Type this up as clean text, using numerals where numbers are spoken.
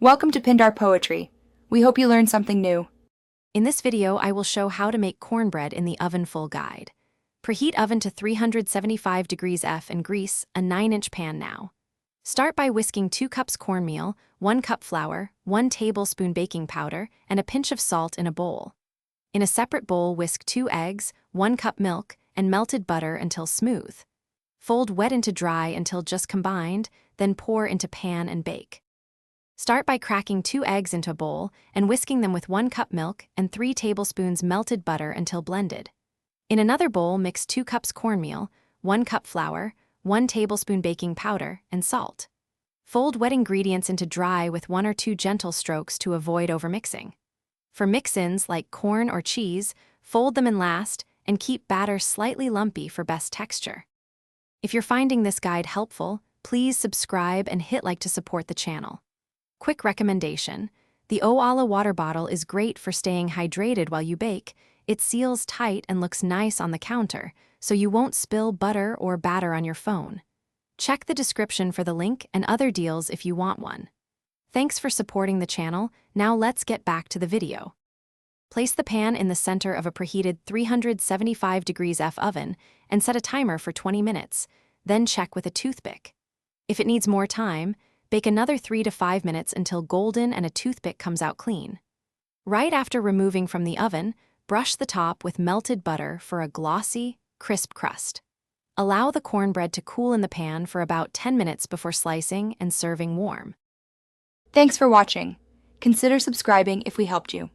Welcome to Pindar Poetry. We hope you learned something new. In this video, I will show how to make cornbread in the oven full guide. Preheat oven to 375 degrees F and grease a 9-inch pan now. Start by whisking 2 cups cornmeal, 1 cup flour, 1 tablespoon baking powder, and a pinch of salt in a bowl. In a separate bowl, whisk 2 eggs, 1 cup milk, and melted butter until smooth. Fold wet into dry until just combined, then pour into pan and bake. Start by cracking 2 eggs into a bowl and whisking them with 1 cup milk and 3 tablespoons melted butter until blended. In another bowl, mix 2 cups cornmeal, 1 cup flour, 1 tablespoon baking powder, and salt. Fold wet ingredients into dry with 1 or 2 gentle strokes to avoid overmixing. For mix-ins like corn or cheese, fold them in last and keep batter slightly lumpy for best texture. If you're finding this guide helpful, please subscribe and hit like to support the channel. Quick recommendation: the Owala water bottle is great for staying hydrated while you bake. It seals tight and looks nice on the counter, so you won't spill butter or batter on your phone. Check the description for the link and other deals if you want one. Thanks for supporting the channel. Now let's get back to the video. Place the pan in the center of a preheated 375 degrees F oven and set a timer for 20 minutes, then check with a toothpick. If it needs more time, bake another 3 to 5 minutes until golden and a toothpick comes out clean. Right after removing from the oven, brush the top with melted butter for a glossy, crisp crust. Allow the cornbread to cool in the pan for about 10 minutes before slicing and serving warm. Thanks for watching. Consider subscribing if we helped you.